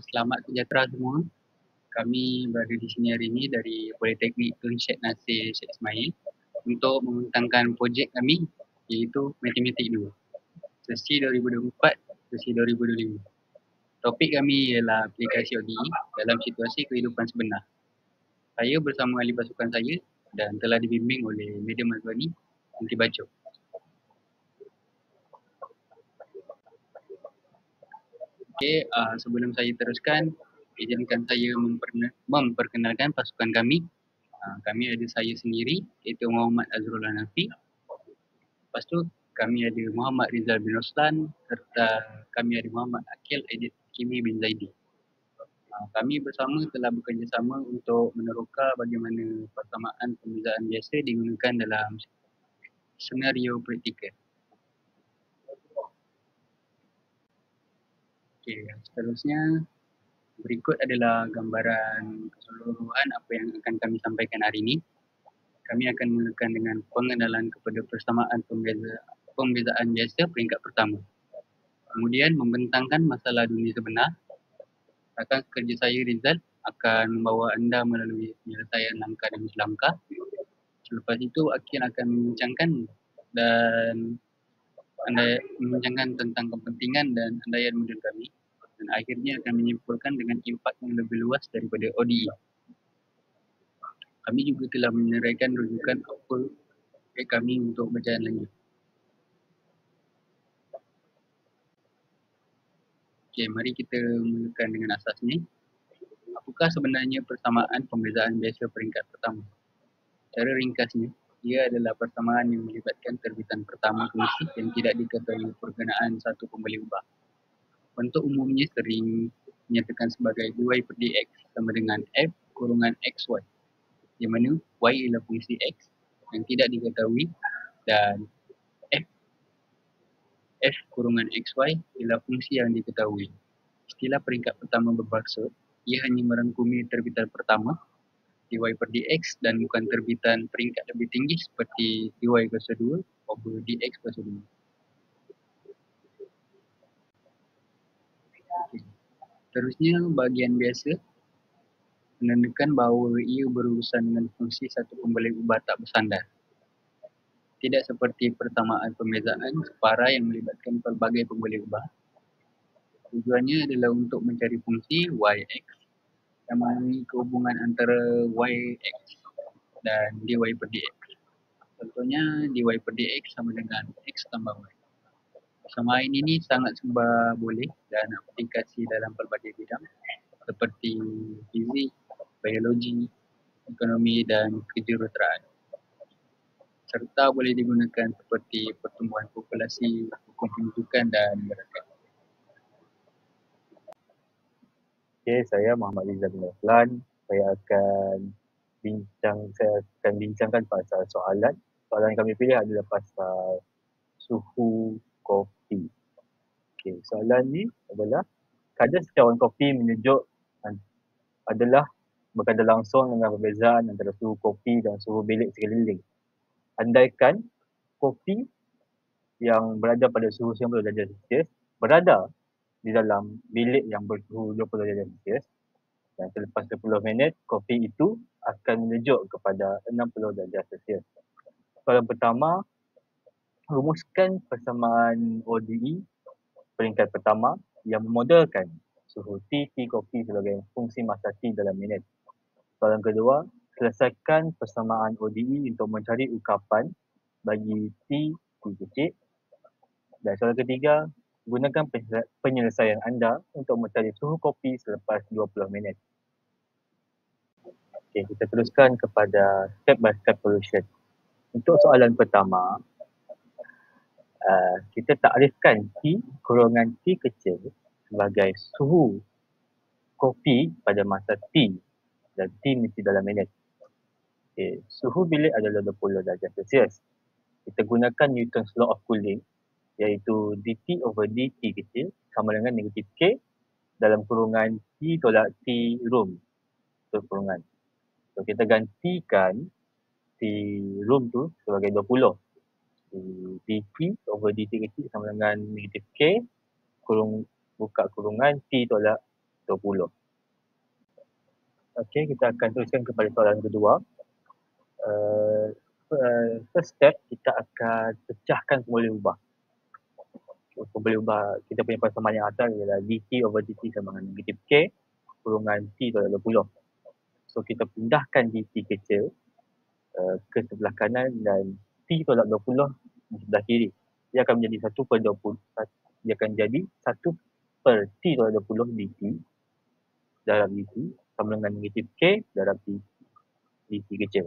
Selamat sejahtera semua. Kami berada di sini hari ini dari Politeknik Tun Syed Nasir Syed Ismail untuk membentangkan projek kami iaitu Matematik 2, sesi 2024, sesi 2025. Topik kami ialah aplikasi ODE dalam situasi kehidupan sebenar. Saya bersama ahli pasukan saya dan telah dibimbing oleh Madam Azwani Binti Baco. Okey, sebelum saya teruskan, izinkan saya memperkenalkan pasukan kami. Kami ada saya sendiri iaitu Muhammad Azrul Hanafi. Lepas tu kami ada Muhammad Rizal bin Roslan serta kami ada Muhammad Akil Aidit Kimi bin Zaidi. Kami bersama telah bekerjasama untuk meneroka bagaimana persamaan pembezaan biasa digunakan dalam senario praktikal. Okey, seterusnya berikut adalah gambaran keseluruhan apa yang akan kami sampaikan hari ini. Kami akan mulakan dengan pengenalan kepada persamaan pembezaan biasa peringkat pertama. Kemudian membentangkan masalah dunia sebenar. Rakan kerja saya Rizal akan membawa anda melalui penyelesaian langkah demi langkah. Selepas itu Akil akan membincangkan tentang kepentingan dan andaian model kami. Dan akhirnya akan menyimpulkan dengan impak yang lebih luas daripada ODE. Kami juga telah menyerahkan rujukan apa kami untuk berjalan lanjut. Okey, mari kita mulakan dengan asasnya. Apakah sebenarnya persamaan pembezaan biasa peringkat pertama? Cara ringkasnya, ia adalah persamaan yang melibatkan terbitan pertama fungsi yang tidak diketahui perkenaan satu pembeli ubah. Bentuk umumnya sering dinyatakan sebagai dy per dx sama dengan f kurungan xy, di mana y ialah fungsi x yang tidak diketahui dan f kurungan xy ialah fungsi yang diketahui. Istilah peringkat pertama bermaksud ia hanya merangkumi terbitan pertama dy per dx dan bukan terbitan peringkat lebih tinggi seperti dy kuasa 2 over dx kuasa 2. Terusnya bahagian biasa menandakan bahawa ia berurusan dengan fungsi satu pembalik ubah tak bersandar. Tidak seperti persamaan pembezaan separa yang melibatkan pelbagai pembalik ubah. Tujuannya adalah untuk mencari fungsi yx yang mempunyai kehubungan antara yx dan dy per dx. Contohnya dy per dx sama dengan x tambah y. Persamaan ini sangat serba boleh dan aplikasi dalam pelbagai bidang seperti fizik, biologi, ekonomi dan kejuruteraan. Serta boleh digunakan seperti pertumbuhan populasi, hukum pendudukan dan gerakan. Okay, saya Muhammad Rizal bin Roslan. Saya akan bincangkan pasal soalan. Soalan yang kami pilih adalah pasal suhu kopi. Okay, soalan ni adalah kadar secawan kopi menyejuk adalah berkaitan langsung dengan perbezaan antara suhu kopi dan suhu bilik sekeliling. Andaikan kopi yang berada pada suhu 90 darjah Celsius berada di dalam bilik yang bersuhu 20 darjah Celsius, dan selepas 10 minit kopi itu akan menyejuk kepada 60 darjah Celsius. Soalan pertama, rumuskan persamaan ODE peringkat pertama yang memodelkan suhu T kopi sebagai fungsi masa T dalam minit. Soalan kedua, selesaikan persamaan ODE untuk mencari ukapan bagi T kecil. Dan soalan ketiga, gunakan penyelesaian anda untuk mencari suhu kopi selepas 20 minit. Okey, kita teruskan kepada step by step solution. Untuk soalan pertama, kita takrifkan T kurungan T kecil sebagai suhu kopi pada masa T dan T mesti dalam minit. Okay. Suhu bilik adalah 20 darjah Celsius. Kita gunakan Newton's Law of Cooling iaitu dT over dt kecil sama dengan negatif K dalam kurungan T tolak T room. Itu kurungan. So kita gantikan T room tu sebagai 20. dt over dt kecil sama dengan negatif K buka kurungan T tolak 20. Okey, kita akan teruskan kepada soalan kedua. First step, kita akan pecahkan pemboleh ubah. Pemboleh ubah kita punya persamaan yang asal ialah dt over dt sama dengan negatif k kurungan t tolak 20. So kita pindahkan dt kecil ke sebelah kanan dan t tolak 20 di sebelah kiri. Dia akan menjadi 1/20. Dia akan jadi 1/t tolak 20 dt dalam dt sama dengan negatif k dalam dt kecil.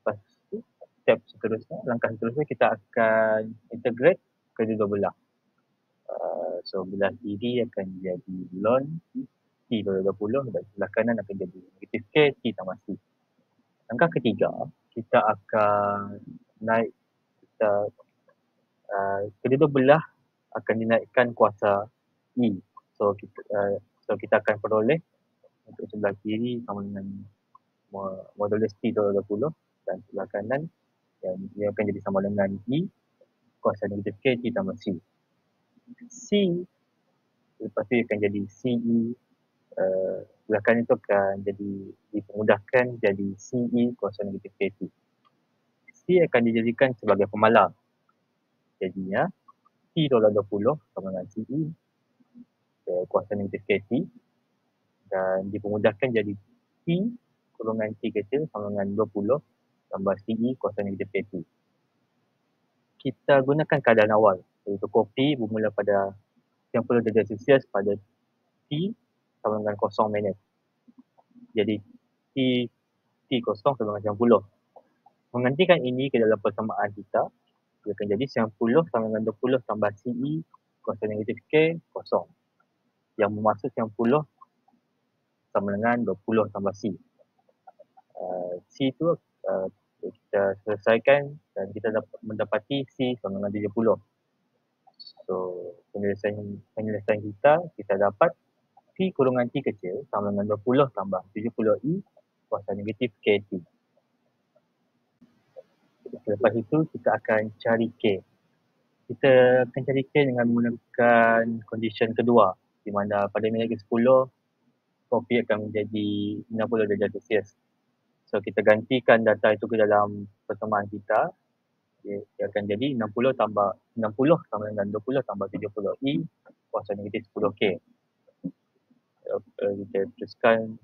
Lepas tu, step seterusnya, langkah seterusnya kita akan integrate kedua belah. So belah kiri akan jadi ln t tolak 20 dan sebelah kanan akan jadi negatif k t tambah c. Langkah ketiga, kita akan naik kedua belah akan dinaikkan kuasa E. So kita akan peroleh untuk sebelah kiri sama dengan modulus T tolak 20 dan sebelah kanan yang dia akan jadi sama dengan E kuasa negatif K T tambah C. C lepas tu akan jadi CE, sebelah kanan itu akan jadi dipermudahkan jadi CE kuasa negatif KT. C akan dijadikan sebagai pemalar. Jadinya T tolak 20 sama dengan CE kuasa negatif KT dan dipermudahkan jadi T kurungan T kecil sama dengan 20 tambah CE kuasa negatif KT. Kita gunakan keadaan awal, iaitu kopi bermula pada 90 darjah Celsius pada T sama dengan 0 minit. Jadi T0 sama dengan 90. Menggantikan ini ke dalam persamaan kita, dia akan jadi 90 sama dengan 20 tambah CE kuasa negatif K, kosong. Yang bermaksud 90 sama dengan 20 tambah C. C itu kita selesaikan dan kita dapat mendapati C sama dengan 70. So, penyelesaian kita dapat T kurungan T kecil sama dengan 20 tambah 70I kuasa negatif KT. Lepas itu kita akan cari K. Kita akan cari K dengan menggunakan condition kedua, di mana pada minit ke-10 kopi akan menjadi 60 darjah Celsius. So kita gantikan data itu ke dalam persamaan kita. Dia akan jadi 60 sama dengan 20 tambah 70I kuasa negatif 10K. Kita teruskan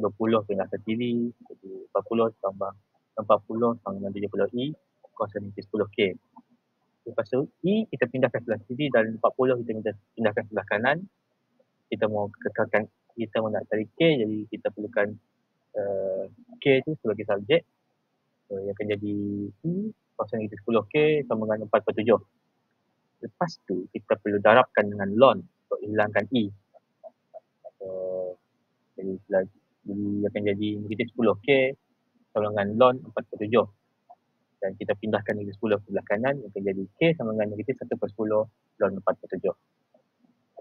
20 pindah ke kiri, jadi 40 tambah 40 sama dengan 70I kuasa negatif 10K. Lepas tu E kita pindahkan sebelah kiri dan 40 kita pindahkan sebelah kanan. Kita mau kekalkan, kita mau nak cari K, jadi kita perlukan K tu sebagai subjek. So, yang akan jadi E kuasa negatif 10K sama dengan 4/7. Lepas tu kita perlu darabkan dengan ln untuk hilangkan E. So, jadi akan jadi negatif 10K sama dengan ln 4/7. Dan kita pindahkan negatif 10 ke sebelah kanan, akan jadi K sama dengan negatif 1/10 ln 4/7.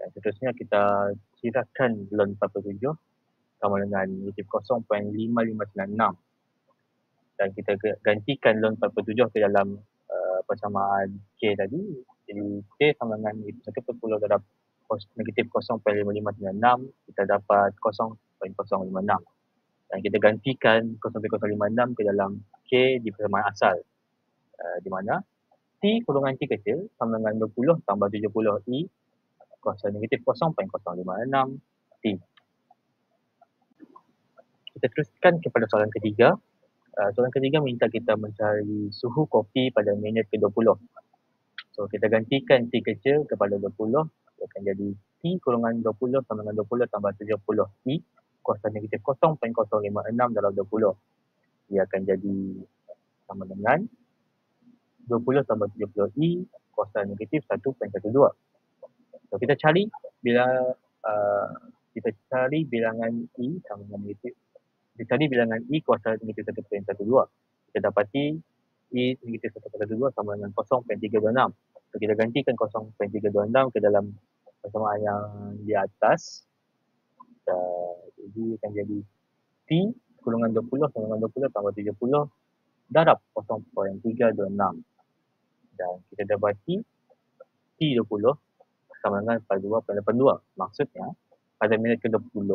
Dan seterusnya kita kirakan ln 4/7 sama dengan negatif 0.5596. Dan kita gantikan ln 4/7 ke dalam persamaan K tadi. Jadi K sama dengan negatif 1/10 darab negatif 0.5596, kita dapat 0.056. Dan kita gantikan 0.056 ke dalam K di persamaan asal. Di mana T kurungan T kecil sama dengan 20 tambah 70I kuasa negatif 0.056 T. Kita teruskan kepada soalan ketiga. Soalan ketiga minta kita mencari suhu kopi pada minit ke-20. So kita gantikan T kecil kepada 20, dia akan jadi T kurungan 20 sama dengan 20 tambah 70I kuasa negatif 0.056 dalam 20. Dia akan jadi sama dengan 20 tambah 70I kuasa negatif 1.12. So kita cari bilangan I sama dengan negatif. Kita cari bilangan I kuasa negatif 1.12. Kita dapati I negatif 1.12 sama dengan 0.326. So kita gantikan 0.326 ke dalam persamaan yang di atas. Jadi akan jadi T kurungan 20 sama dengan 20 tambah 70 darab 0.326. Dan kita dapati T20 sama dengan 42.82. Maksudnya pada minit ke-20,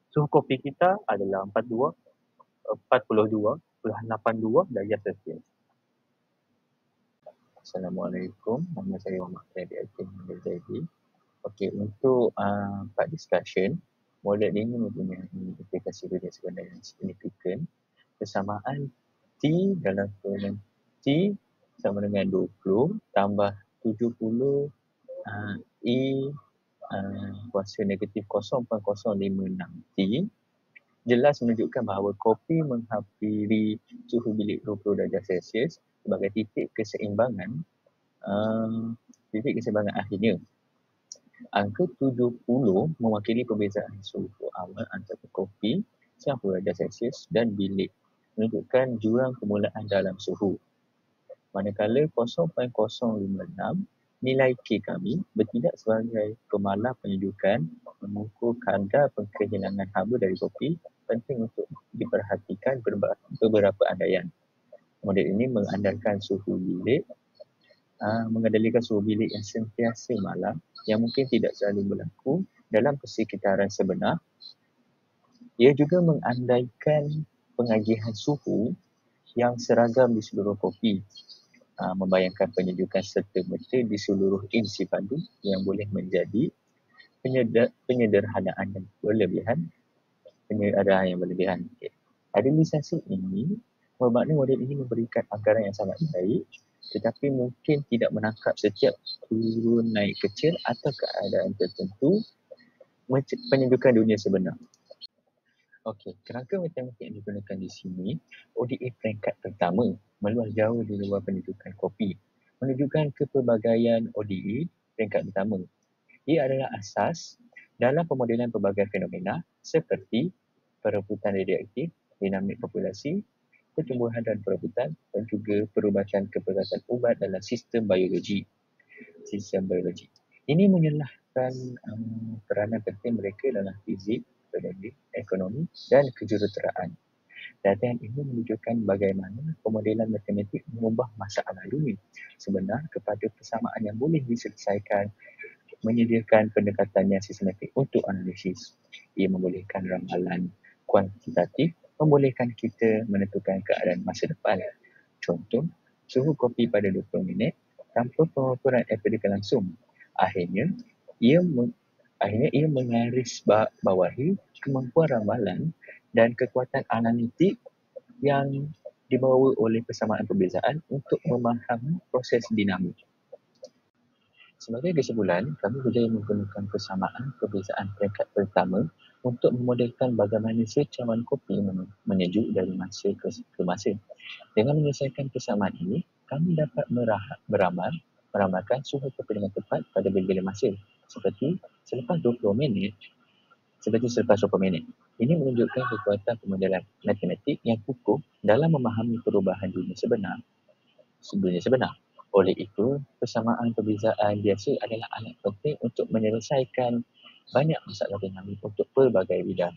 suhu kopi kita adalah 42.82 darjah Celsius. Assalamualaikum, nama saya Muhammad Khairi Hakim Zaidi. Okey, untuk part discussion, model ini mempunyai implikasi dunia sebenar yang signifikan. Persamaan T dalam kolom T sama dengan 20 tambah 70 E kuasa negatif 0.056 T jelas menunjukkan bahawa kopi menghampiri suhu bilik 20 darjah Celsius sebagai titik keseimbangan akhirnya. Angka 70 mewakili perbezaan suhu awal antara kopi 90 darjah Celsius dan bilik, menunjukkan jurang permulaan dalam suhu. Manakala 0.056 nilai K kami bertindak sebagai pemalas penyejukan mengukur kadar kehilangan haba dari kopi, penting untuk diperhatikan beberapa andaian. Model ini mengandalkan suhu bilik, mengendalikan suhu bilik yang sentiasa malam yang mungkin tidak selalu berlaku dalam persekitaran sebenar. Ia juga mengandaikan pengagihan suhu yang seragam di seluruh kopi, membayangkan penyejukan serta-merta di seluruh insi padu yang boleh menjadi penyederhanaan yang berlebihan. Okay. Idealisasi ini bermakna model ini memberikan anggaran yang sangat baik, tetapi mungkin tidak menangkap setiap turun naik kecil atau keadaan tertentu penyejukan dunia sebenar. Okey, kerangka matematik yang digunakan di sini, ODA peringkat pertama meluas jauh di luar penyejukan kopi, menunjukkan kepelbagaian ODA peringkat pertama. Ia adalah asas dalam pemodelan pelbagai fenomena seperti perebutan radioaktif, dinamik populasi, pertumbuhan dan perebutan, dan juga perubatan keberatan ubat dalam sistem biologi. Ini menyalahkan peranan penting mereka dalam fizik, ekonomi dan kejuruteraan. Data ini menunjukkan bagaimana pemodelan matematik mengubah masalah dunia sebenar kepada persamaan yang boleh diselesaikan, menyediakan pendekatan yang sistematik untuk analisis. Ia membolehkan ramalan kuantitatif, membolehkan kita menentukan keadaan masa depan. Contoh, suhu kopi pada 20 minit tanpa pengukuran empirikal langsung. Akhirnya ia mengaris bawahi kemampuan ramalan dan kekuatan analitik yang dibawa oleh persamaan perbezaan untuk memahami proses dinamik. Sebagai kesimpulan, kami berjaya menggunakan persamaan perbezaan peringkat pertama untuk memodelkan bagaimana secawan kopi menyejuk dari masa ke masa. Dengan menyelesaikan persamaan ini, kami dapat meramalkan suhu kopi dengan tepat pada bila-bila masa, seperti selepas 20 minit. Ini menunjukkan kekuatan pemodelan matematik yang kukuh dalam memahami perubahan dunia sebenar. Oleh itu, persamaan perbezaan biasa adalah alat penting untuk menyelesaikan banyak masalah dinamik untuk pelbagai bidang.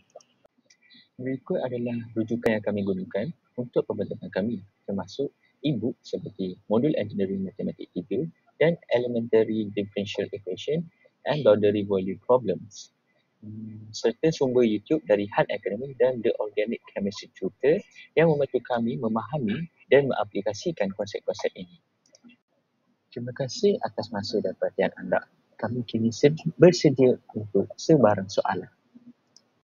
Berikut adalah rujukan yang kami gunakan untuk pembentukan kami, termasuk e-book seperti Modul Engineering Matematik 3 dan Elementary Differential Equation and Boundary Value Problems, serta sumber YouTube dari Han Academy dan The Organic Chemistry Tutor yang membantu kami memahami dan mengaplikasikan konsep-konsep ini. Terima kasih atas masa dan perhatian anda. Kami kini bersedia untuk sebarang soalan.